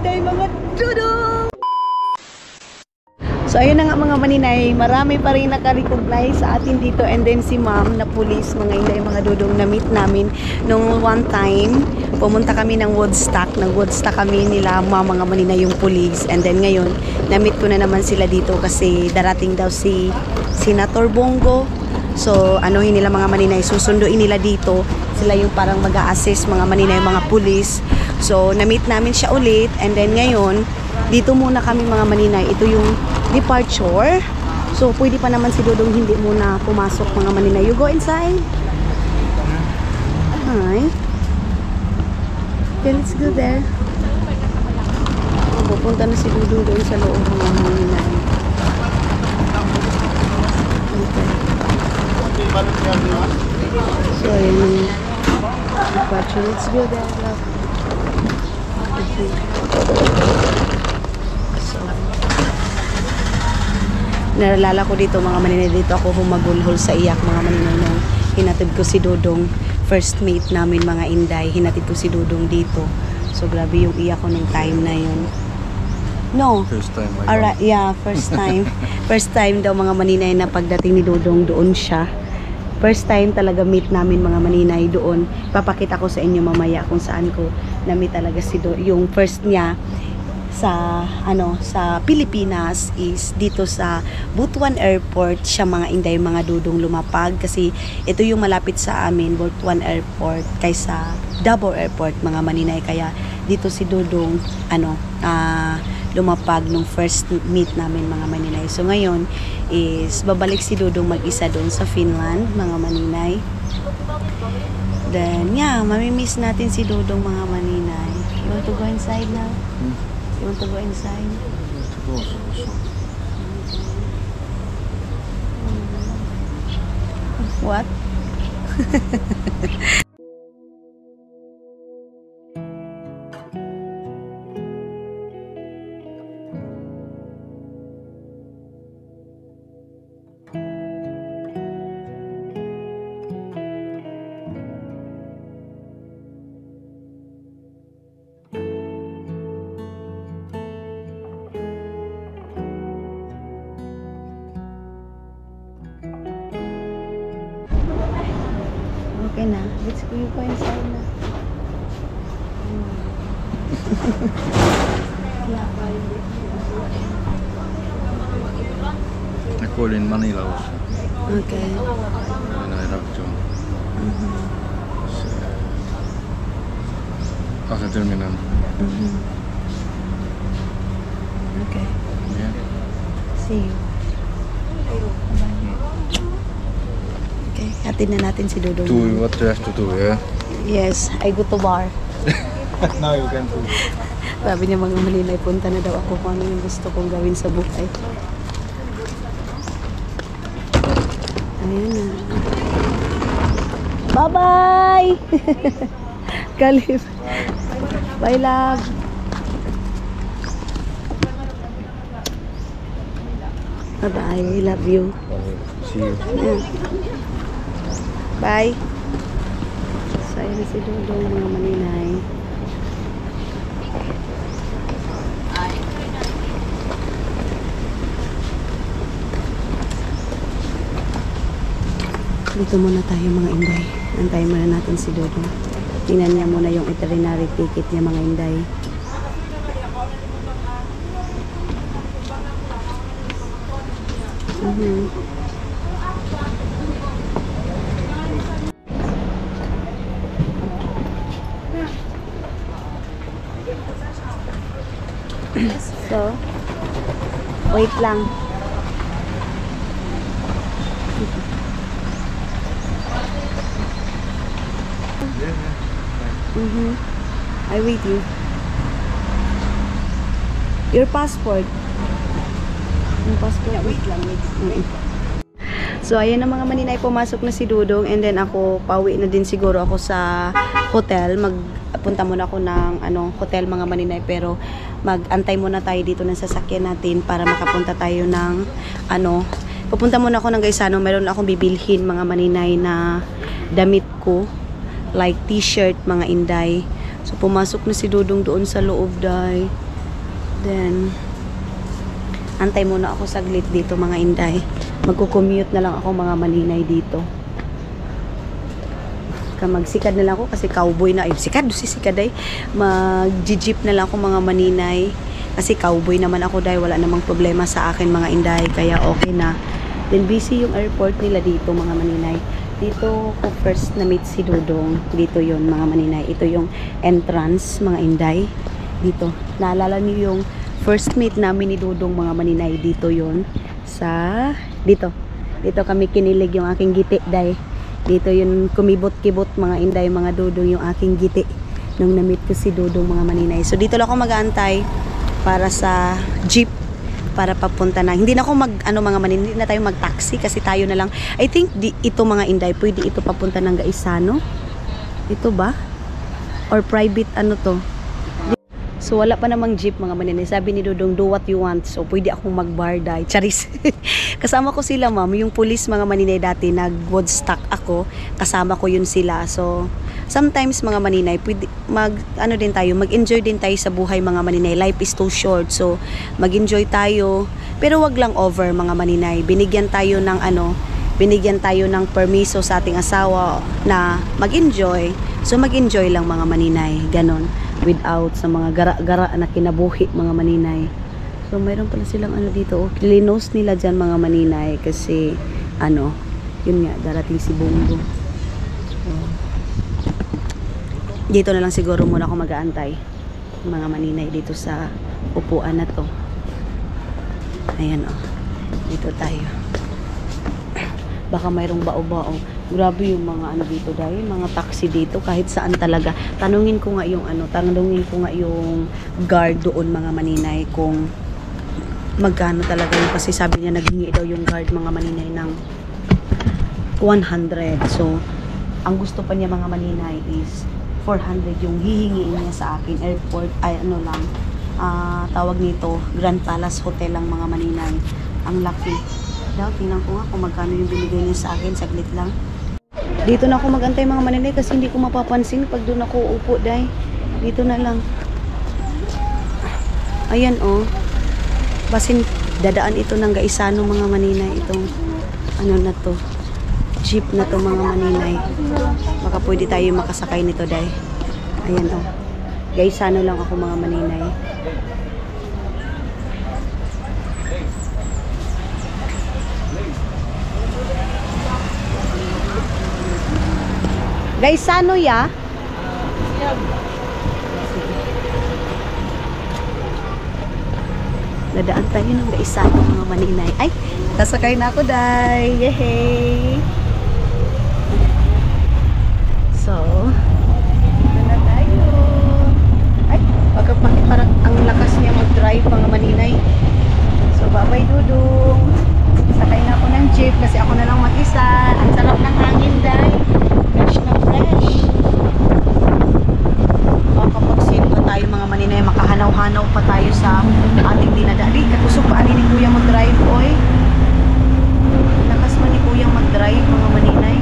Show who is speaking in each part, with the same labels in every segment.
Speaker 1: inday mga dudong. So ayun na nga mga maninay, marami pa rin naka-recognize sa atin dito, and then si ma'am na police, mga inday mga dudong, na meet namin nung one time pumunta kami ng Woodstock, kami nila mga maninay yung police, and then ngayon na-meet ko na naman sila dito kasi darating daw si Senator Bongo. So anuhin nila mga maninay, susunduin nila dito, sila yung parang mag-a-assist mga maninay, mga police. So na-meet namin siya ulit, and then ngayon dito muna kami mga maninay, ito yung departure. So pwede pa naman si Dudong hindi muna pumasok mga maninay. You go inside. Hi. Okay, let's go there. Pupunta na si Dudong doon sa loob mga maninay. Okay. So ayun yung departure. Let's go there, love. Okay. Naalala ko dito mga maninay, dito ako humagulhol sa iyak mga maninay nung hinatid ko si Dudong, first mate namin mga inday, hinatid ko si Dudong dito. So grabe yung iyak ko nung time na yun. No.
Speaker 2: First time.
Speaker 1: Alright, yeah, first time. First time daw mga maninay na pagdating ni Dudong doon siya. First time talaga meet namin mga maninay doon. Papakita ko sa inyo mamaya kung saan ko na-meet talaga si Dudong. Yung first niya sa sa Pilipinas is dito sa Butuan Airport siya mga inday mga dudong lumapag, kasi ito yung malapit sa amin, Butuan Airport, kaysa Davao Airport mga maninay. Kaya dito si Dudong lumapag nung first meet namin mga maninay. So ngayon is babalik si Dudong mag-isa doon sa Finland mga maninay. Then yeah, mamimiss natin si Dudong mga maninay. You want to go inside now? You want to go inside? What? Okay na. Let's go inside na.
Speaker 2: Jag går in Manila också.
Speaker 1: Okay.
Speaker 2: Den är rakt om. Alltså terminalen.
Speaker 1: Okay.
Speaker 2: Yeah.
Speaker 1: See you. Okay, hatid na natin si Dudong.
Speaker 2: Do what you have to do, yeah?
Speaker 1: Yes, I go to bar.
Speaker 2: Now you can do.
Speaker 1: Sabi niya mga maninay, punta na daw ako kung ano yung gusto kong gawin sa buhay. Ayan na. Bye-bye! Kalif. Bye, love. Bye-bye. I love you.
Speaker 2: See you.
Speaker 1: Yeah. Bye. So, ayan na si Dudong mga maninay. Dito muna tayo mga inday. Antayin muna natin si Dudong. Tingnan niya muna yung itinerary ticket niya mga inday. So, wait lang. I wait you. Your passport. Yung passport. Yeah, wait lang. So, ayan na mga maninay, pumasok na si Dudong, and then ako, pauwi na din siguro ako sa hotel. Magpunta muna ako ng hotel mga maninay, pero mag-antay muna tayo dito ng sasakyan natin para makapunta tayo ng pupunta muna ako ng Gaisano. Meron akong bibilhin mga maninay na damit ko, like t-shirt mga inday. So pumasok na si Dudong doon sa loob, day. Then, antay muna ako saglit dito mga inday. Magko-commute na lang ako mga maninay dito. Magsikad na lang ako kasi cowboy na. Ay, sikad ay. Mag-jeep na lang ako mga maninay. Kasi cowboy naman ako dahil wala namang problema sa akin mga inday. Kaya okay na. Then busy yung airport nila dito mga maninay. Dito ko first na meet si Dudong. Dito yon mga maninay. Ito yung entrance mga inday. Dito. Naalala niyo yung first meet namin ni Dudong mga maninay. Dito yon sa dito. Dito kami kinilig yung aking giti day. Dito yung kumibot-kibot mga inday, mga Dudong yung aking giti nung na-meet ko si Dudong mga maninay. So dito lang ako mag-aantay para sa jeep para papunta na. Hindi na ako mga maninay, hindi na tayo mag-taxi kasi tayo na lang. I think ito mga inday, pwede ito papunta ng Gaisano. Ito ba? Or private ano to? So wala pa namang jeep mga maninay. Sabi ni Dudong, do what you want. So pwede akong mag-barday. Charis. Kasama ko sila ma'am. Yung police mga maninay dati, nag-Woodstock ako. Kasama ko yun sila. So sometimes mga maninay, pwede mag-enjoy din tayo sa buhay mga maninay. Life is too short. So mag-enjoy tayo. Pero wag lang over mga maninay. Binigyan tayo ng permiso sa ating asawa na mag-enjoy. So mag-enjoy lang mga maninay. Ganon. Without sa mga gara-gara na kinabuhi mga maninay. So mayroon pala silang dito. Oh, linos nila dyan mga maninay kasi yun nga, darating si Bongo. So, dito na lang siguro muna ako mag-aantay mga maninay dito sa upuan na to. Ayan dito tayo. Baka mayroong bao-bao. Grabe yung mga dito dahil mga taxi dito kahit saan talaga. Tanungin ko nga yung guard doon mga maninay kung magkano talaga yun kasi sabi niya naghingi daw yung guard mga maninay ng 100. So ang gusto pa niya mga maninay is 400 yung hihingiin niya sa akin. Airport tawag nito Grand Palace Hotel lang mga maninay. Ang laki daw. Tingnan ko nga kung magkano yung binigay niya sa akin. Saglit lang. Dito na ako magantay mga maninay kasi hindi ko mapapansin pag doon ako upo dahil dito na lang. Ayan basin dadaan ito ng Gaisano mga maninay. Itong na to, jeep na to mga maninay. Baka pwede tayo makasakay nito dahil ayan Gaisano lang ako mga maninay. Gaisano ya? Dadaan tayo ng Gaisano mga maninay. Ay, nasakay na ako day. Yehey! So, ito na tayo. Ay, parang ang lakas niya mag-drive mga maninay. So, bye-bye Dudong. Sakay na ako ng jeep kasi ako na lang mag-isa. Ang sarap ng hangin day. Fresh na fresh. Makakapagsin pa tayo mga maninay, makahanaw-hanaw pa tayo sa ating dinadali. Katusok pa ni Kuya mag-drive, oy. Lakas man ni Kuya mag-drive mga maninay.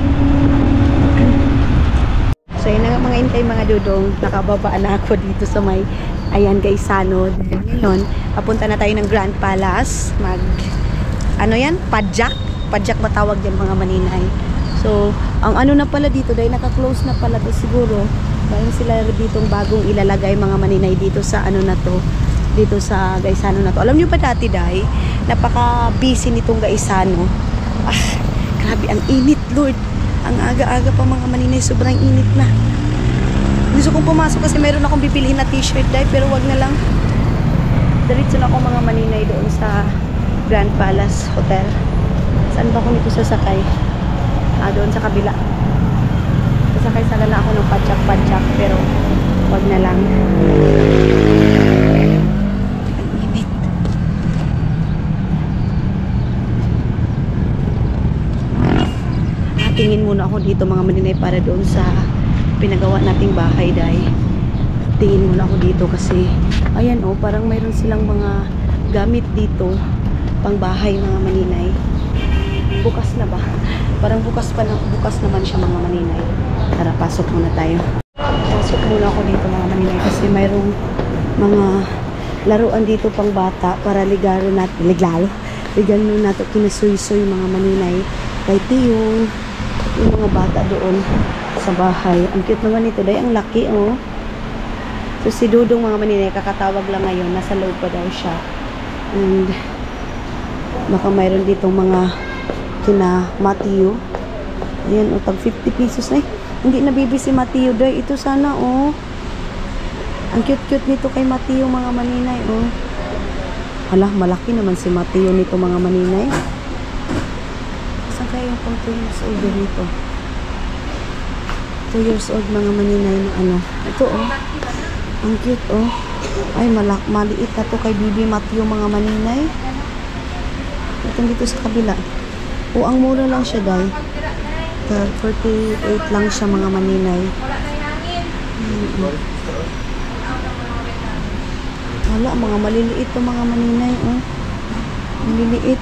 Speaker 1: So yun na mga intay mga Dudong, nakababa na ako dito sa may Gaisano. Ngayon, papunta na tayo ng Grand Palace. Padjak ba tawag dyan mga maninay. So, ang na pala dito dahil naka-close na pala to siguro. Dahil sila ditong bagong ilalagay mga maninay dito sa dito sa Gaisano na to. Alam niyo pa dati dahil napaka-busy nitong Gaisano. Grabe ang init, Lord. Ang aga-aga pa mga maninay, sobrang init na. Gusto kong pumasok kasi meron akong bibilihin na t-shirt dahil pero wag na lang. Diretso na ako mga maninay doon sa Grand Palace Hotel. Saan ba ako nito sasakay? Doon sa kabila. Sasakay sana ako ng padjak pero wag na lang. Ang init. Tingin muna ako dito mga maninay para doon sa pinagawa nating bahay dahil tingin muna ako dito kasi ayan parang mayroon silang mga gamit dito pang bahay mga maninay. Bukas na ba? Parang bukas naman siya mga maninay. Tara, pasok muna tayo. Pasok muna ako dito mga maninay kasi mayroong mga laruan dito pang bata para ligaro nato kinasuy-suy mga maninay. Kay Tiyo, yung mga bata doon sa bahay. Ang cute naman ito, day, ang laki, oh. So, si Dudong mga maninay, kakatawag lang ngayon, nasa loob pa daw siya. And, baka mayroon ditong mga kina Matthew. Ayan, o, tag 50 pesos na. Hindi nabibi si Matthew, day. Ito sana, oh. Ang cute-cute nito kay Matthew, mga maninay, oh. Hala, malaki naman si Matthew nito, mga maninay. Saan kaya yung pang 2 years old nito? 2 years old, mga maninay, na ano. Ito, oh. Ang cute, oh. Ay, maliit na to kay Bibi Matthew, mga maninay. Itong dito sa kabila. O, ang mura lang siya, day. 48 lang siya, mga maninay. Wala, mga maliliit to, mga maninay, oh. Maliliit.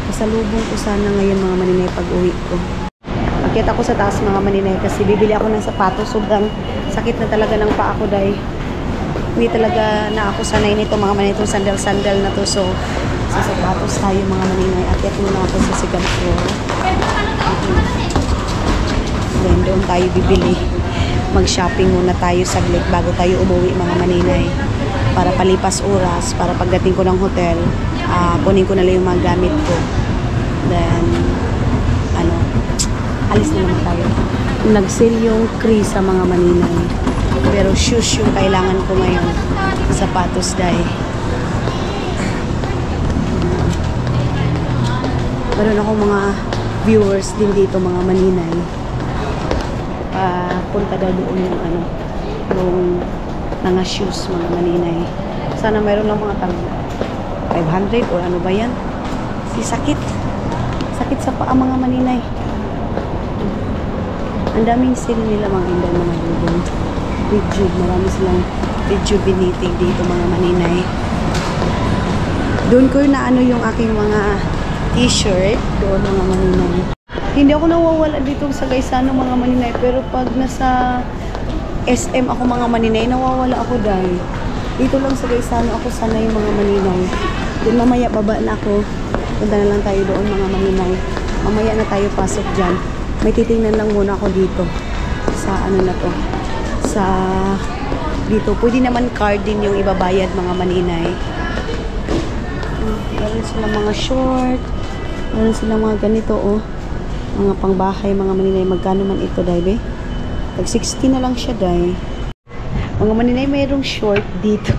Speaker 1: Kasalubong ko sana ngayon, mga maninay, pag-uwi ko. Akit ako sa taas, mga maninay, kasi bibili ako ng sapatos. Sobrang sakit na talaga ng paa ko, day. Hindi talaga na ako sanay nito, mga maninay, itong sandal-sandal na to. So, sa sapatos tayo, mga maninay. Akit muna ako sa second floor. Then, doon tayo bibili. Mag-shopping muna tayo saglit bago tayo umuwi, mga maninay. Para palipas oras, para pagdating ko ng hotel, kunin ko na lang yung mga gamit ko. Then, alis na naman tayo. Nag-sale yung Chris sa mga maninay. Pero shoes yung kailangan ko ngayon. Sapatos, day. Meron ako mga viewers din dito, mga maninay. Punta daw doon yung mga shoes, mga maninay. Sana meron lang mga 500 o ano ba yan? Sakit sa paa, mga maninay. Ang daming sale nila, mga inday, mga dudong. Marami silang rejuvenating dito, mga maninay. Doon ko na yung aking mga t-shirt doon, mga maninay. Hindi ako nawawala dito sa Gaisano, mga maninay, pero pag nasa SM ako, mga maninay, nawawala ako dahil dito lang sa Gaisano ako sanay, mga maninay. Then mamaya baba na ako, punta na lang tayo doon, mga maninay. Mamaya na tayo pasok dyan. May titingnan lang muna ako dito sa na to, sa dito. Pwede naman card din yung ibabayad, mga maninay. Meron silang mga short, meron silang mga ganito, oh. Mga pangbahay, mga maninay. Magkano man ito, day, be? Tag 60 na lang siya, day. Mga maninay, mayroong short dito.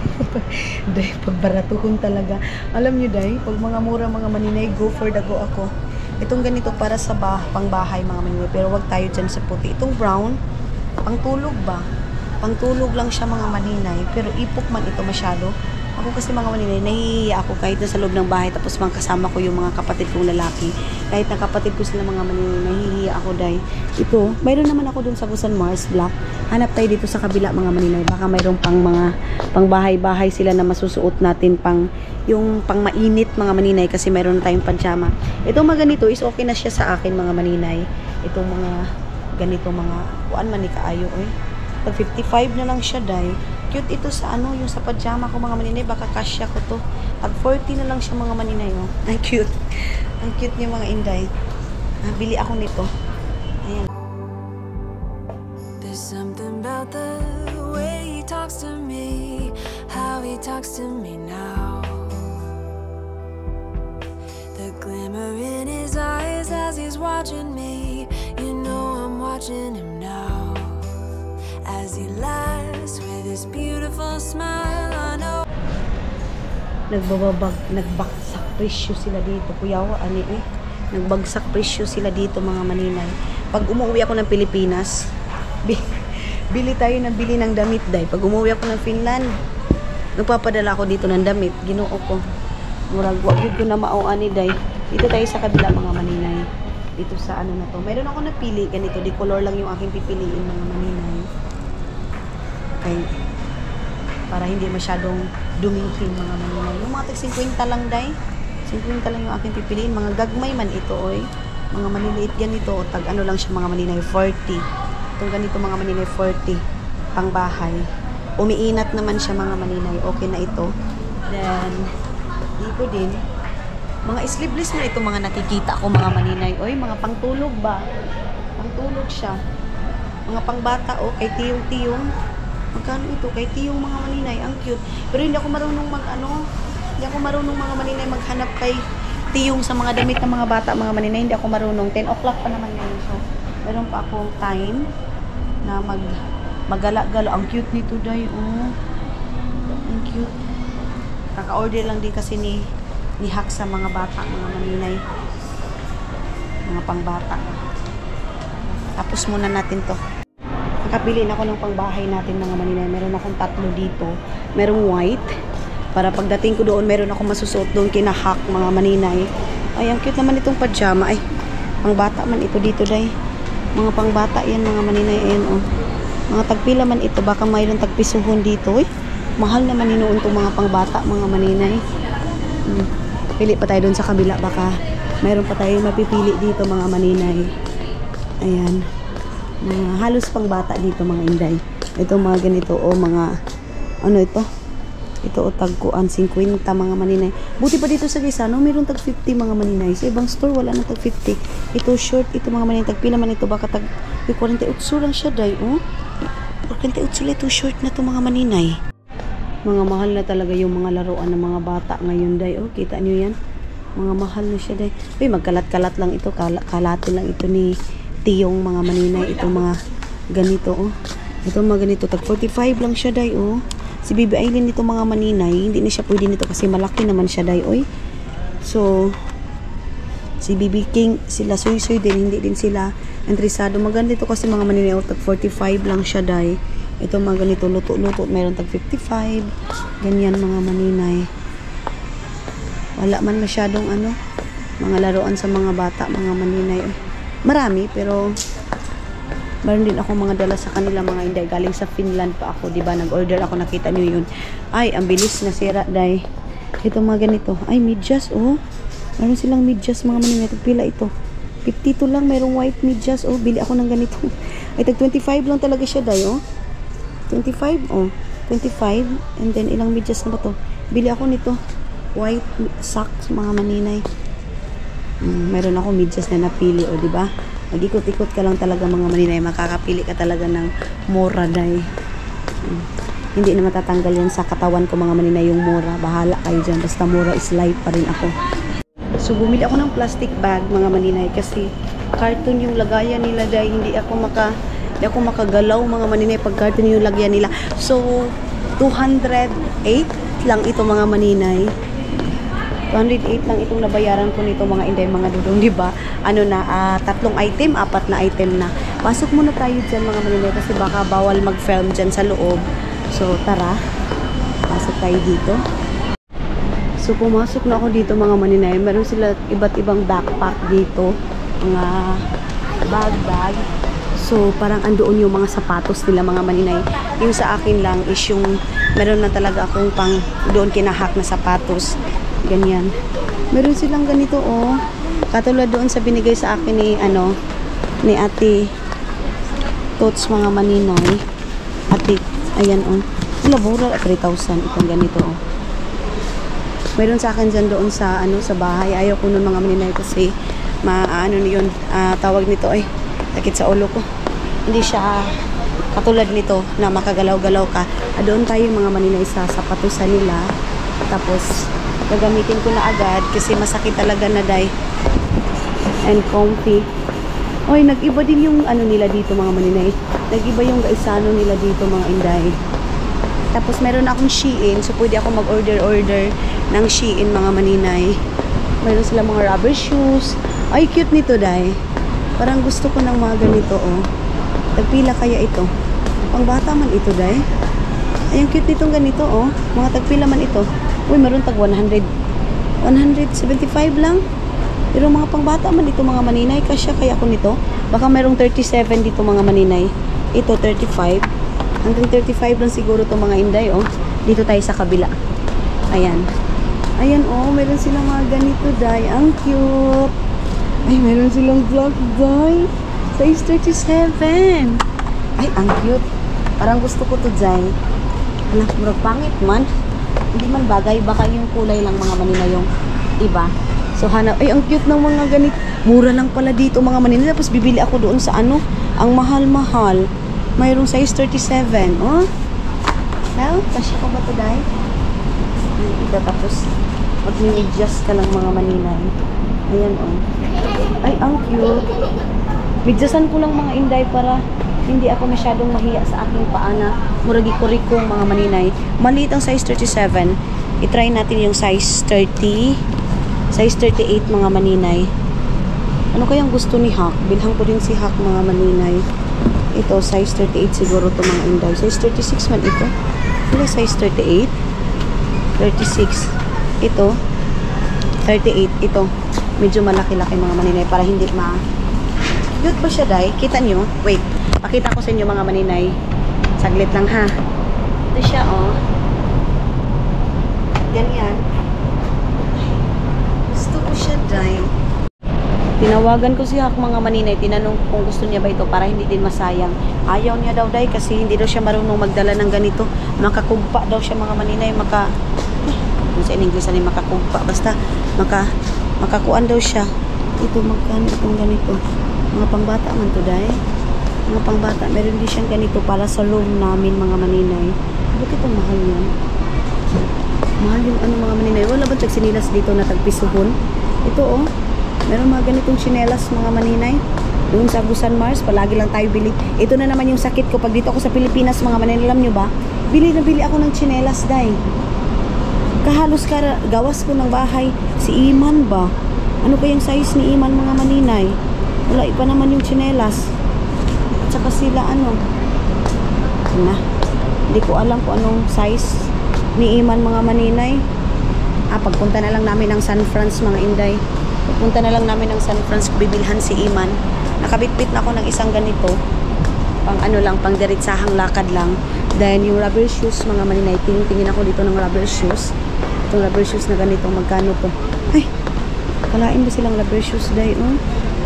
Speaker 1: Day, pagbaratuhon talaga. Alam nyo, day, pag mga mura, mga maninay, go for the go ako. Itong ganito para sa pangbahay, mga maninay. Pero wag tayo dyan sa puti. Itong brown, pangtulog ba? Pangtulog lang siya, mga maninay. Pero ipok man ito masyado. Ako kasi, mga maninay, nahihiya ako kahit nasa loob ng bahay. Tapos mga kasama ko yung mga kapatid kong lalaki. Kahit na kapatid ko sila, mga maninay, nahihiya ako, day. Ito, mayroon naman ako dun sa Busan Mars Black. Hanap tayo dito sa kabila, mga maninay. Baka mayroong pang mga pangbahay-bahay sila na masusuot natin yung pang mainit, mga maninay, kasi mayroon tayong pajama. Itong mga ganito is okay na siya sa akin, mga maninay. Itong mga ganito, mga kuan man ni kaayo, eh. Tag 55 na lang siya, day. Cute ito sa yung sa pajama ko, mga maninay. Baka kasya ko to. Tag 40 na lang siya, mga maninay, oh. Ang cute. Ang cute niya, mga inday. Bili ako nito. Ayan.
Speaker 3: There's something about the way he talks to me, how he talks to me now. The glimmer in his eyes as he's watching me. You know I'm watching him now. As he laughs with his beautiful smile, I know.
Speaker 1: Nagbagsak presyo sila dito. Kuyawa, nagbagsak presyo sila dito, mga maninay. Pag umuwi ako ng Pilipinas, bili tayo ng damit, day. Pag umuwi ako ng Finland, nagpapadala ako dito ng damit. Ginoo ko. Murag, wag yun ko na mauani, day. Dito tayo sa kabila, mga maninay. Dito sa na to. Meron ako napili, ganito. Di color lang yung aking pipiliin, mga maninay. Okay. Para hindi masyadong dumingin, mga maninay. Yung mga tag 50 lang, day. 50 lang yung aking pipiliin. Mga gagmay man ito, oy. Mga maniliit ganito. Tag lang siya, mga maninay, 40. Itong ganito, mga maninay, 40. pangbahay. Umiinat naman siya mga maninay. Okay na ito. Then, dito din. Mga sleeveless na ito mga nakikita ko mga maninay. Oy, mga pangtulog ba? Pangtulog siya. Mga pangbata, oh, kay tiyong-tiyong. Magkano ito? Kay tiyong mga maninay. Ang cute. Pero hindi ako marunong hindi ako marunong mga maninay maghanap kay tiyong sa mga damit ng mga bata, mga maninay. Hindi ako marunong. 10 o'clock pa naman ngayon. So, meron pa akong time na magala-gala. Ang cute nito, day. Oh. Ang cute. Kaka-order lang din kasi ni Hak sa mga bata, mga maninay. Mga pangbata. Tapos muna natin to. Nakabili na ako ng pangbahay natin, mga maninay. Meron akong 3 dito. Merong white. Para pagdating ko doon, meron akong masusuot doon kina Hak, mga maninay. Ay, ang cute naman itong pajama. Ay, pangbata man ito dito, day. Mga pangbata yan, mga maninay. Ayan, oh. Mga tagpila man ito. Baka mayroon tagpisuhon dito, eh. Mahal naman inoon itong mga pangbata, mga maninay. Pili pa tayo doon sa kabila. Baka mayroon pa tayo mapipili dito, mga maninay. Ayan. Mga halos pangbata dito, mga inday. Ito mga ganito, o mga, ano ito? Ito o tagkuan, 50 mga maninay. Buti pa dito sa Gisano, mayroon tag 50 mga maninay. Sa ibang store, wala nang tag 50. Ito short, ito mga maninay. Tagpila man ito, baka tag 48 lang siya, day. Oh? 48 lang ito short na to mga maninay. Mga mahal na talaga yung mga laruan ng mga bata ngayon, day. Oh, kita nyo yan? Mga mahal na siya, day. Uy, magkalat-kalat lang ito. Kalatin lang ito ni tiyong mga maninay. Ito mga ganito, oh. Ito mga ganito. Tag 45 lang siya, day, oh. Si Baby Aileen nito mga maninay, hindi na siya pwede nito kasi malaki naman siya, day, oy. So, si Baby King, sila Soy din, hindi din sila interesado. Maganda ito kasi mga maninay, oh, tag 45 lang siya, day. Ito mga ganito, luto-luto, mayroon tag 55. Ganyan mga maninay. Wala man masyadong mga laruan sa mga bata, mga maninay. Marami, pero meron din ako mga dala sa kanila, mga inday. Galing sa Finland pa ako, diba? Nag-order ako, nakita niyo yun. Ay, ang bilis na sira, day. Ito mga ganito. Ay, medyas, oh. Meron silang medyas, mga maninay. Pila ito. 52 lang, mayroong white medyas. Oh, bili ako ng ganito. Ay, tag 25 lang talaga siya, day, oh. 25, oh. 25. And then, ilang medyas na ba to? Bili ako nito. White socks, mga maninay. Meron ako medyas na napili, oh, diba? Mag-ikot-ikot ka lang talaga, mga maninay. Makakapili ka talaga ng mura, day. Hindi na matatanggal yan sa katawan ko, mga maninay, yung mura. Bahala kayo dyan. Basta mura is life pa rin ako. So, bumili ako ng plastic bag, mga maninay. Kasi carton yung lagayan nila, day. Hindi ako makagalaw, mga maninay, pag carton yung lagayan nila. So, 208 lang ito, mga maninay. 208 lang itong nabayaran ko nito, mga inday, mga dudong, di ba? 3 item, 4 na item na. Pasok muna tayo dyan, mga maninay, kasi baka bawal mag-film dyan sa loob. So, tara. Pasok tayo dito. So, pumasok na ako dito, mga maninay. Meron sila iba't ibang backpack dito. Mga bag. So, parang andoon yung mga sapatos nila, mga maninay. Yung sa akin lang is yung meron na talaga akong pang doon kinahak na sapatos. Ganyan. Meron silang ganito, oh. Katulad doon sa binigay sa akin ni Ate Tots, mga maninay. Ate, ayan, oh. Labura, 3,000 itong ganito, oh. Meron sa akin dyan doon sa bahay. Ayaw ko nun, mga maninay, kasi tawag nito, ay takit sa ulo ko. Hindi siya katulad nito na makagalaw-galaw ka. Doon tayo, mga maninay, sa sapatusan nila. Tapos gagamitin ko na agad kasi masakit talaga na, day. And comfy. Oy, nag-iba din yung nila dito, mga maninay. Nag-iba yung gaisano nila dito, mga inday. Tapos meron akong Shein, so pwede ako mag-order ng Shein, mga maninay. Meron sila mga rubber shoes. Ay, cute nito, day. Parang gusto ko ng mga ganito, oh. Tagpila kaya ito? Pang bata man ito, day. Ay, ang cute nitong ganito, oh. Mga tagpila man ito. Uy, meron tag 175 lang. Pero mga pangbata man dito, mga maninay. Kasya kaya ako nito. Baka merong 37 dito, mga maninay. Ito 35. Hanggang 35 lang siguro to, mga inday, oh. Dito tayo sa kabila. Ayan. Ayan, oh. Meron silang mga ganito, day. Ang cute. Ay, meron silang vlog, day. Size 37. Ay, ang cute. Parang gusto ko to, Jai. Alam, murag pangit man. Hindi man bagay. Baka yung kulay lang mga manina yung iba. So, hanap. Ay, ang cute ng mga ganit. Mura lang pala dito mga manina. Tapos bibili ako doon sa ano. Ang mahal-mahal. Mayroong size 37. Oh. Well, kasi ko ba to, Jai? Ito, tapos mag-adjust ka lang mga manina. Ayan, oh. Ay, ang cute. Bidyasan ko lang mga inday para hindi ako masyadong mahiya sa aking paa na muragi-kurikong mga maninay. Maliit ang size 37. I-try natin yung size 30. Size 38 mga maninay. Ano kayang gusto ni Hak? Bilhan ko din si Hak mga maninay. Ito, size 38 siguro to mga inday. Size 36 man ito. Wala size 38. 36. Ito. 38. Ito. Medyo malaki-laki mga maninay para hindi cute pa siya, Day. Kita nyo? Wait. Pakita ko sa inyo mga maninay. Saglit lang ha. Ito siya, oh. Ganyan. Gusto ko siya, Day. Tinawagan ko siya mga maninay. Tinanong kung gusto niya ba ito para hindi din masayang. Ayaw niya daw, Day, kasi hindi daw siya marunong magdala ng ganito. Makakugpa daw siya mga maninay. Sa in-English na makakugpa. Basta, makakuan daw siya. Ito, magkano itong ganito. Mga pangbata man to, Day. Mga pangbata. Meron din siyang ganito para sa room namin, mga maninay. Bakit ito mahal yan? Mahal yung ano, mga maninay. Wala ba tagsinilas dito na tagpisuhon? Ito, oh. Meron mga ganitong sinelas, mga maninay. Doon sa Agusan Mars, palagi lang tayo bili. Ito na naman yung sakit ko. Pag dito ako sa Pilipinas, mga maninay, alam nyo ba? Bili ako ng sinelas, Day. Kahalos gawas ko ng bahay. Si Iman ba? Ano kayang size ni Iman, mga maninay? Wala ipa naman yung tsinelas. At saka sila ano. Hindi ko alam kung anong size ni Iman mga maninay. Pagpunta na lang namin ng San Franz mga inday. Pagpunta na lang namin ng San Franz, bibilhan si Iman. Nakabitbit na ako ng isang ganito. Pang ano lang, pang diretsahang lakad lang. Then yung rubber shoes mga maninay. Tingin ako dito ng rubber shoes. Itong rubber shoes na ganito, magkano to? Ay, kalain ba silang rubber shoes, Day?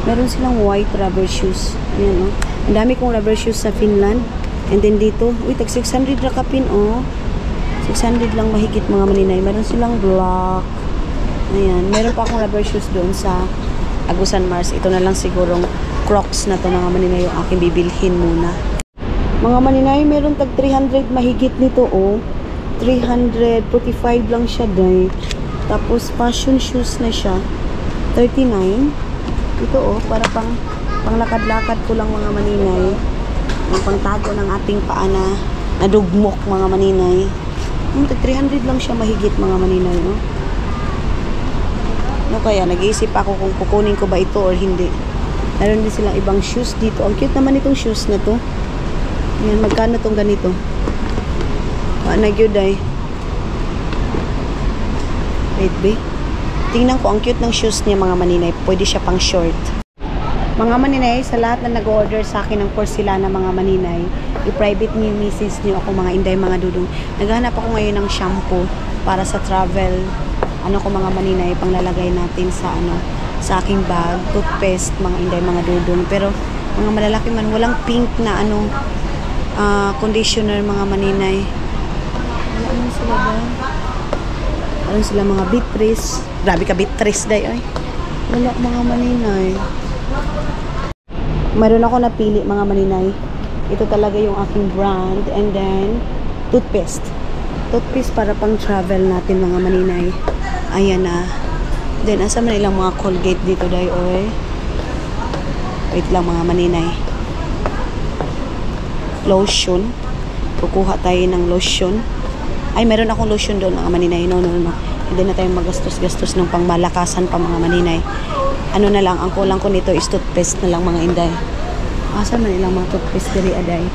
Speaker 1: Meron silang white rubber shoes. Ayan, oh. Ang dami kong rubber shoes sa Finland. And then dito, tag 600 rakapin, oh. 600 lang mahigit mga maninay. Meron silang black. Ayan. Meron pa akong rubber shoes doon sa Agusan Mars. Ito na lang sigurong Crocs na to mga maninay yung aking bibilhin muna. Mga maninay, meron tag 300 mahigit nito, oh. 345 lang siya, Day. Tapos fashion shoes na siya. 39. Ito, oh, para panglakad-lakad ko lang mga maninay. Yung pangtago ng ating paa na nadugmok mga maninay. 300 lang siya mahigit mga maninay, no? No, kaya nag-iisip ako kung kukunin ko ba ito or hindi. Meron din silang ibang shoes dito. Ang cute naman itong shoes na to. Yan, magkano tong ganito? Nagyod ay. Wait, babe. Tingnan ko, ang cute ng shoes niya mga maninay. Pwede siya pang short. Mga maninay, sa lahat na nag-order sa akin ng porcelana mga maninay, i-private niyo yung message niyo ako mga inday, mga dudong. Naghahanap ako ngayon ng shampoo para sa travel. Ano ko mga maninay, panglalagay natin sa sa aking bag. Toothpaste, mga inday, mga dudong. Pero mga malalaki man, walang pink na conditioner mga maninay. Ano sila ba? Ano sila mga Beatrice? Grabe ka Beatrice, Day, ay. Wala mga maninay. Mayroon ako napili mga maninay. Ito talaga yung aking brand. And then, toothpaste. Toothpaste para pang travel natin mga maninay. Ayan na. Then, asa man ilang mga Colgate dito, Day, oy. Wait lang mga maninay. Lotion. Kukuha tayo ng lotion. Ay, meron akong lotion doon mga maninay. No. Hindi na tayo magastos-gastos ng pangmalakasan pa mga maninay. Ano na lang, ang kulang ko nito is toothpaste na lang mga inday. Asa man ilang mga toothpaste diri aday.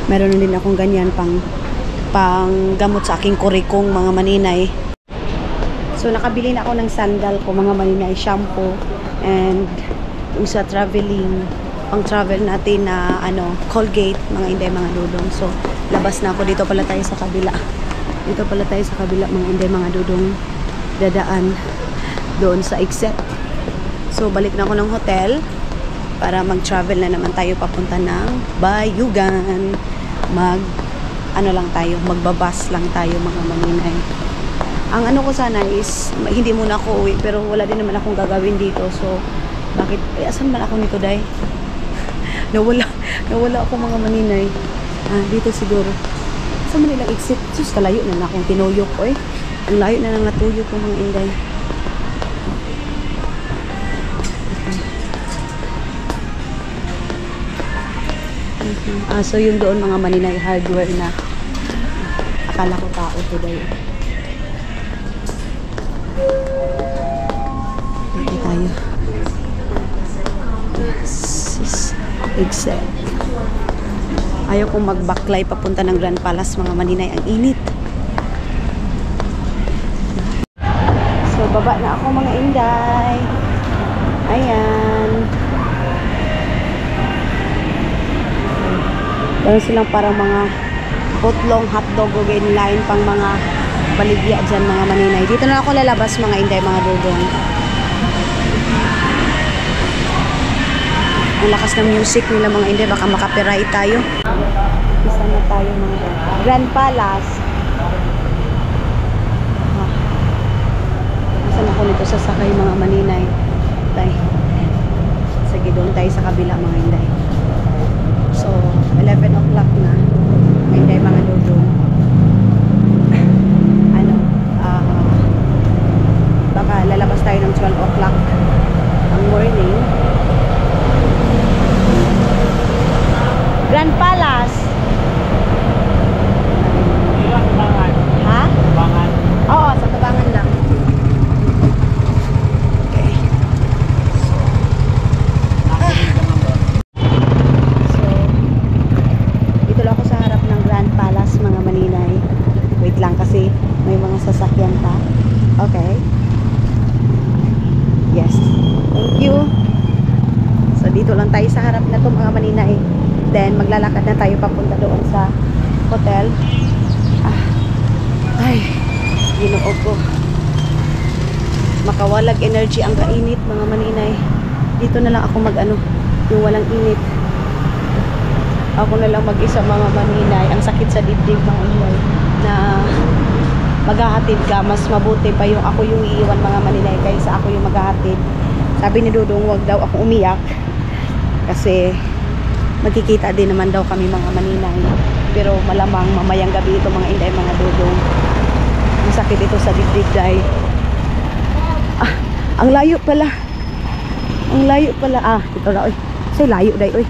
Speaker 1: Meron din akong ganyan pang gamot sa aking kurikong mga maninay. So nakabili na ako ng sandal ko mga maninay, shampoo, and yung sa traveling, pang travel natin na Colgate mga inday, mga dudong. So labas na ako, dito pala tayo sa kabila. Dito pala tayo sa kabila mga inday, mga dudong. Dadaan doon sa exit. So balik na ako ng hotel. para mag-travel na naman tayo papunta ng Bayugan. Ano lang tayo, magbabas lang tayo mga maninay. Ang ano ko sana is, hindi muna ako uwi, pero wala din naman akong gagawin dito. So, bakit, asan man ako nito, day? nawala ako mga maninay. Dito siguro. Saan man nilang exit? Sus, kalayo na akong tinuyok, oy. Ang layo na nang natuyok ko mga inday. So yung doon mga maninay hardware na akala ko tao today. Dito tayo. Exit. Ayaw kong mag-backlay papunta ng Grand Palace mga maninay. Ang init. So baba na ako mga inday. Ayan. Meron silang parang mga putlong hotdog o line pang mga baligya dyan mga maninay. Dito na ako lalabas mga inday, mga dudong. Ang lakas ng music nila mga inday, baka makapiright tayo. Isa na tayo mga Grand Palace. Isa na ako nito sasakay mga maninay. Sige, doon tayo sa kabila mga inday. So, 11 o'clock na. Hindi mga dudong. Baka lalabas tayo ng 12 o'clock ang morning. Grand Palace. Ha? Tabangan. Oo, sa Tabangan lang. Lang kasi may mga sasakyan pa. Okay. Yes. Thank you. So dito lang tayo sa harap na to mga maninay. Then maglalakad na tayo papunta doon sa hotel. Ay, ginoo ko. Makawalag energy ang kainit mga maninay. Dito na lang ako mag-ano, yung walang init. Ako na lang mag-isa mga maninay. Ang sakit sa dibdib mga inay na maghahatid ka, mas mabuti pa yung ako yung iiwan mga maninay kaysa ako yung maghahatid. Sabi ni Dudong, wag daw ako umiyak kasi magkikita din naman daw kami mga maninay, pero malamang mamayang gabi ito mga inday mga Dudong. Ang sakit ito sa dibdib dahil ang layo pala, ito na oy, say layo dahil oy.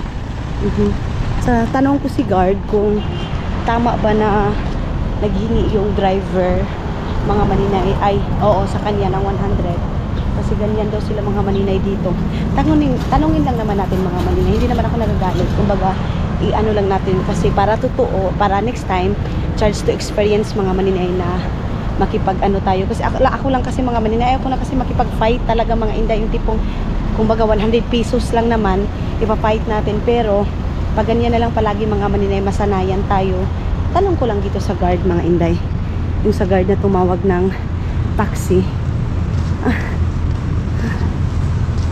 Speaker 1: Sa tanong ko si guard kung tama ba na naghingi yung driver mga maninay ay oo sa kanya ng 100 kasi ganyan daw sila mga maninay dito. Tanungin lang naman natin mga maninay, hindi naman ako nagagalit, kumbaga i-ano lang natin kasi para totoo, para next time charge to experience mga maninay na makipag ano tayo kasi ako lang kasi mga maninay, ayaw ko na kasi makipag fight talaga mga inday, yung tipong kumbaga 100 pesos lang naman ipa-fight natin, pero pag ganyan na lang palagi mga maninay, masanayan tayo. Tanong ko lang dito sa guard mga inday, yung sa guard na tumawag ng taxi.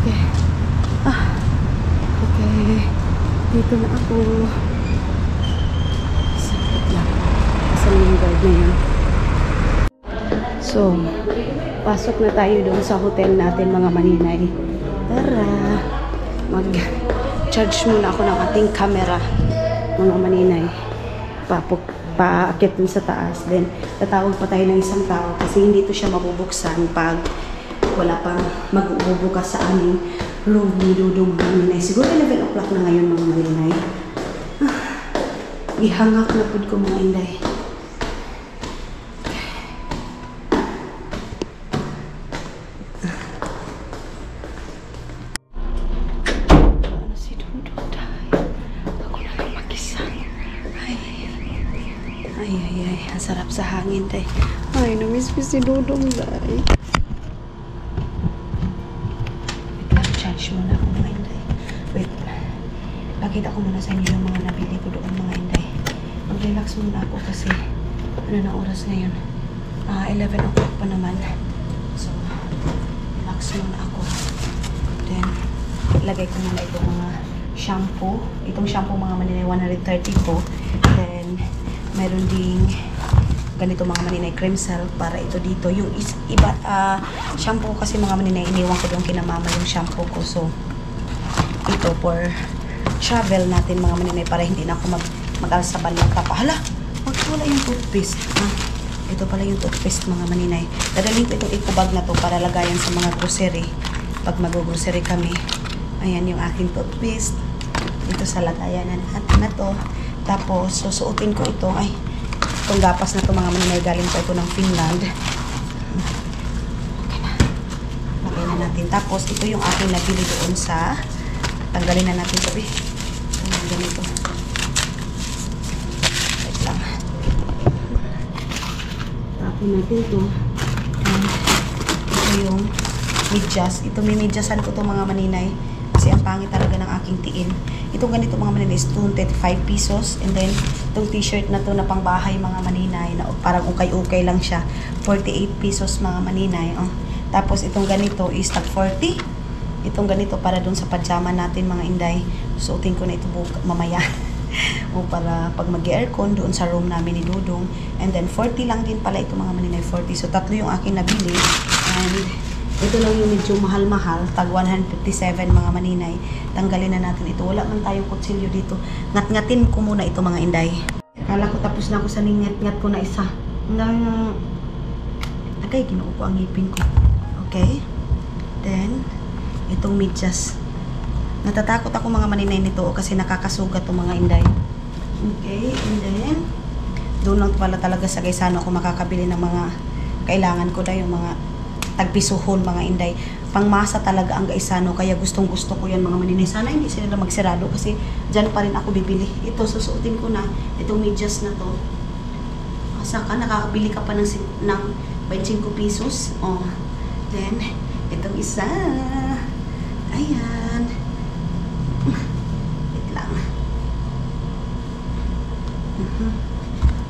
Speaker 1: Okay. Okay. Dito na ako. Sakit lang. Asan yung guard na yun? So, pasok na tayo doon sa hotel natin mga maninay. Tara. Mag-charge muna ako ng ating camera mga maninay. Paakit dun sa taas. Then, tatawag pa tayo ng isang tao kasi hindi to siya mabubuksan pag wala pang magbubukas sa aming room ni Dudong mga maninay. Siguro 11 o'clock na ngayon mga maninay. Gihangak na po ko mga inday. Ay, ang sarap sa hangin, day. Ay, namiss ko si Dudong, day. Wait lang, charge muna ako mga inday. Wait, pakita ko muna sa inyo yung mga nabili ko doon mga inday. Mag-relax muna ako kasi ano na oras ngayon? 11 o'clock pa naman. So, relax muna ako. Then, ilagay ko muna itong mga shampoo. Itong shampoo mga maninay, 130 po. Then, meron ding ganito mga maninay, cream cell para ito dito. Yung iba, shampoo kasi mga maninay, iniwan ko doon kina mama yung shampoo ko. So, ito for travel natin mga maninay para hindi na ako mag-alsaban ng tapa. Hala, wala yung toothpaste. Ito pala yung toothpaste mga maninay. Dadalhin ko itong eco-bag na to para lagayan sa mga grocery. Pag mag-grocery kami. Ayan yung aking toothpaste. Dito sa lagayan na to. Tapos, susuotin ko ito. Ay, itong gapas na to mga maninay, galing pa ito ng Finland. Okay na. Lagay na natin. Tapos, ito yung aking nabili doon sa tanggalin na natin ito. Ito yung ganito. Wait lang. Tapin natin ito. Ito yung medyas. Ito may medyasan ko ito mga maninay. Kasi ang pangit talaga ng aking tiin. Itong ganito mga maninay is 225 pesos. And then, itong t-shirt na to na pangbahay mga maninay. Na parang ukay-ukay lang siya. 48 pesos mga maninay. Oh. Tapos, itong ganito is tag 40. Itong ganito para dun sa pajama natin mga inday. Suotin ko na ito mamaya. O para pag mag-aircon doon sa room namin ni Dudong. And then, 40 lang din pala ito mga maninay. 40. So, tatlo yung aking nabili. And ito lang yung medyo mahal-mahal, tag 157 mga maninay. Tanggalin na natin ito. Wala man tayong kutsilyo dito. Ngat-ngatin ko muna ito mga inday. Kala ko tapos na ako sa ningat-ngat ko na isa. Agay, ginuo ko ang ngipin ko. Okay? Then, itong medyas. Natatakot ako mga maninay nito kasi nakakasugat itong mga inday. Okay? And then, doon lang pala talaga sa Gaisano ako makakabili ng mga kailangan ko na yung mga tagpisuhon mga inday. Pangmasa talaga ang Gaisano kaya gustong gusto ko yan mga maninay. Sana hindi sila magsirado kasi dyan pa rin ako bibili. Ito susuotin ko na itong medyas na to. Saka nakakabili ka pa ng 25 pesos. Oh. Then itong isa. Ayan. Wait lang.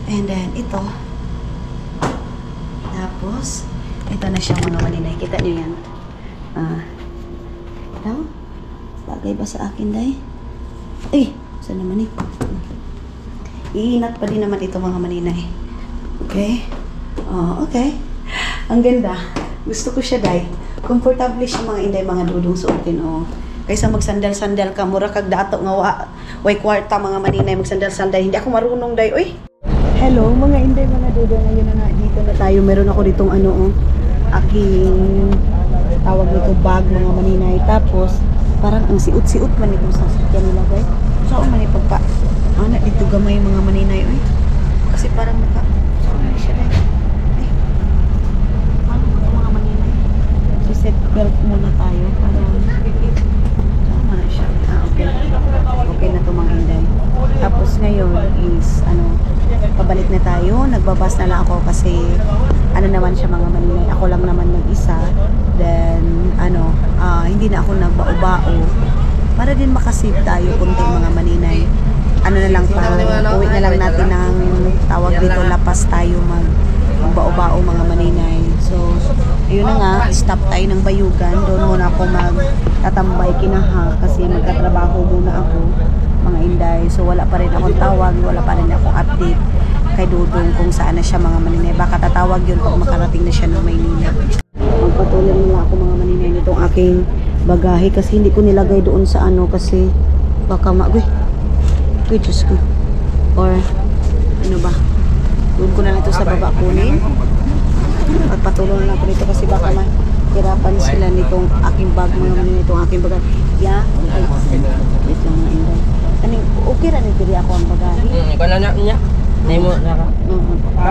Speaker 1: And then ito. Tapos ito na siya mga maninay. Kita nyo yan. Ito? Bagay ba sa akin, day? Eh, saan naman eh? Iinat pa din naman ito mga maninay. Okay? Oh, okay. Ang ganda. Gusto ko siya, day. Comfortable siya mga inday, mga dudong suotin. Oh. Kaysa magsandal-sandal ka, mura kag dato nga way kwarta mga maninay, magsandal-sandal. Hindi ako marunong, day. Uy! Hello, mga inday, mga dudong. Ngayon na nga, dito na tayo. Meron ako ditong aking tawag nito bag mga maninay. Tapos parang ang siut-siut man itong sasakyan nila guys. Saan man ipagpa anak dito gamay mga maninay oy. Kasi parang saan man siya guys. Paano ba mga maninay? So set belt muna tayo para saan man siya. Okay. Okay na to mga inday. Tapos ngayon is pabalik na tayo. Nagbabas na lang ako kasi naman siya mga maninay. Ako lang naman mag-isa. Then, hindi na ako nagbao-bao. Para din makasave tayo kunti mga maninay. Na lang pa, uwi na lang natin ng tawag dito, lapas tayo magbao-bao mga maninay. So, ayun na nga, stop tayo ng Bayugan. Doon muna ako magtatambay kinaha kasi magtatrabaho muna ako mga inday. So, wala pa rin akong tawag, wala pa rin akong update kay Dudong kung saan na siya mga maninay. Baka tatawag yun pag makarating na siya ng Maynila. Magpatuloy nila ako mga maninay nitong aking bagahe kasi hindi ko nilagay doon sa kasi baka uy, Diyos ko. Or ba? Doon ko na ito sa baba kunin. Magpatuloy na ako nito kasi baka mahirapan sila nitong aking bag mga maninay, nitong aking bagahe. Yeah. Ito mga inday. Okay ra ni diri ako ang bagahe.
Speaker 4: Banana niya. Nemo naka.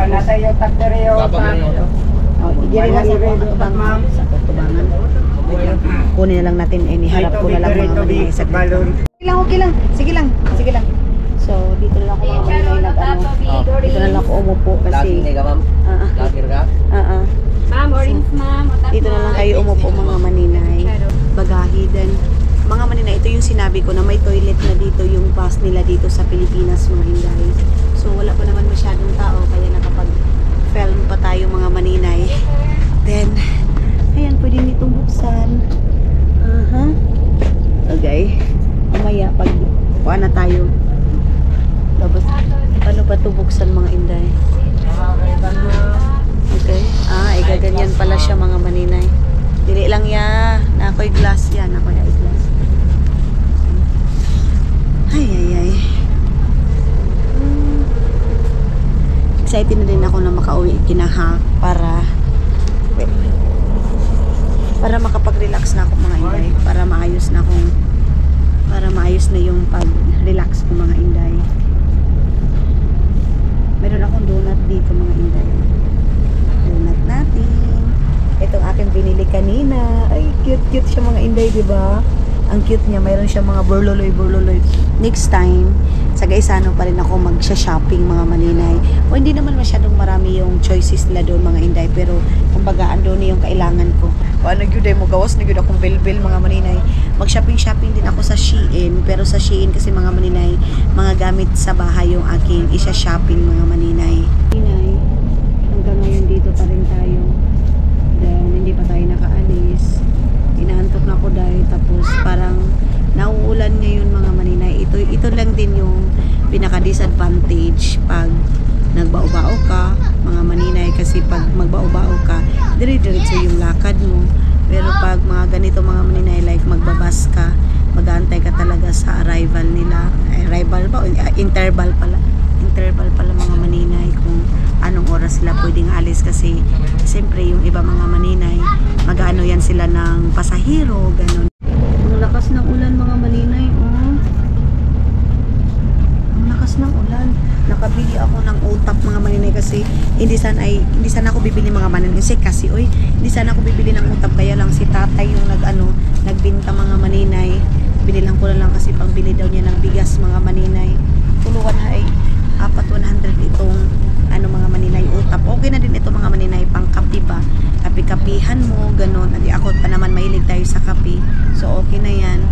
Speaker 5: Nasa iyo takdere yo.
Speaker 1: Igiri na sa tubangan. Sa tubangan. Kunin na lang natin harap ko na lang mga maninay sa Okay lang. Sige lang. So, dito na lang ako mga maninay dito na lang ako umupo kasi
Speaker 4: ka ma'am? Lakir ka?
Speaker 6: Ma'am, orange ma'am.
Speaker 1: Dito na lang kayo umupo mga maninay. Bagahe din. Mga maninay, ito yung sinabi ko na may toilet na dito yung bus nila dito sa Pilipinas mga inday. So, wala pa naman masyadong tao kaya nakapag-film pa tayo mga maninay. Then, ayan, pwede nitong buksan. Upuan na tayo. Tapos, paano ba ito buksan mga inday? Okay. Igaganyan pala siya mga maninay. Dili lang ya. Na ako'y glass yan. Ako ya glass. Ay. Excited na din ako na makauwi kinahak para makapag-relax na ako mga inday. Para maayos na yung pag-relax ko mga inday. Meron akong donut dito mga inday. Donut natin. Itong aking binili kanina. Ay, cute siya mga inday, diba? Ang cute niya. Mayroon siya mga burluloy. Next time, sa Gaisano pa rin ako magsha-shopping mga maninay. O hindi naman masyadong marami yung choices nila doon mga inday. Pero, kumbaga, andun yung kailangan ko. O ano yun, mo gawas na yun akong bilbil mga maninay. Mag-shopping din ako sa Shein. Pero sa Shein kasi mga maninay, mga gamit sa bahay yung aking isa-shopping mga maninay. Maninay, hanggang ngayon dito pa rin tayo. Then, hindi pa tayo nakaalis. Inaantok na ako dahil tapos parang nauulan ngayon mga maninay. Ito lang din yung pinaka-disadvantage pag nagbao-bao ka mga maninay, kasi pag magbao-bao ka dire-diretso yung lakad mo. Pero pag mga ganito mga maninay, like magbabas ka, mag-aantay ka talaga sa arrival nila. Interval pala mga maninay, kung anong oras sila pwedeng alis. Kasi siyempre yung iba mga maninay, mag-ano yan sila ng pasahero, ganun. Ang lakas ng ulan mga maninay, ang lakas ng ulan. Nakabili ako ng utap mga maninay kasi hindi sana ako bibili mga maninay kasi hindi sana ako bibili ng utap, kaya lang si tatay yung nagbinta mga maninay. Binilang ko na lang kasi pangbili daw niya ng bigas mga maninay. Tuluan ay 400 itong mga maninay utap. Okay na din ito mga maninay, pang kape ba? Kape-kapihan mo, ganun. At ako pa naman mahilig tayo sa kape. So okay na yan.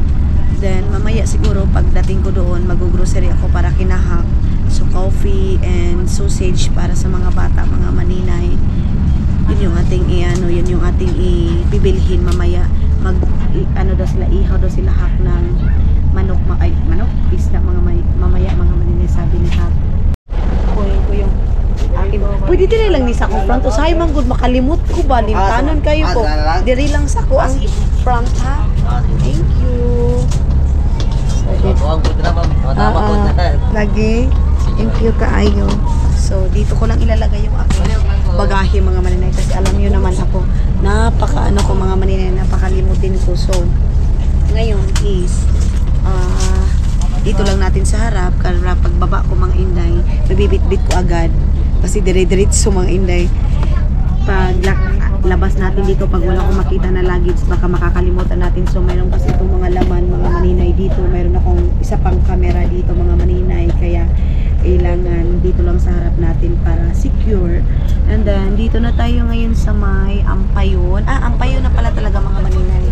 Speaker 1: Then mamaya siguro pagdating ko doon, mag-grocery ako para kinahak. So coffee and sausage para sa mga bata mga maninay. Yun yung ating yun yung ating ibibilhin mamaya. Ihaw daw sila hak ng manok, isda mamaya mga maninay, sabi ni Hap. Kunin ko yung akin. Pwede din lang ni sa akong front. Usahay man good, makalimot ko ba? Limtanon kayo ko. Diri lang sa ko ang front ha. Thank you. Lagi. Thank you kaayo. So dito ko lang ilalagay yung aking bagahe mga maninay, kasi alam niyo naman ako, ko mga maninay, napakalimutin ko. So ngayon is dito lang natin sa harap, para pagbaba ko mga inday, bibitbit ko agad kasi dire-diretso mga inday. Pag labas natin dito, pag wala akong makita na luggage, baka makakalimutan natin. So mayroon kasi itong mga laman mga maninay dito. Mayroon akong isa pang camera dito mga maninay, kaya kailangan dito lang sa harap natin para secure. And then dito na tayo ngayon sa may Ampayon. Ampayon na pala talaga mga maninay.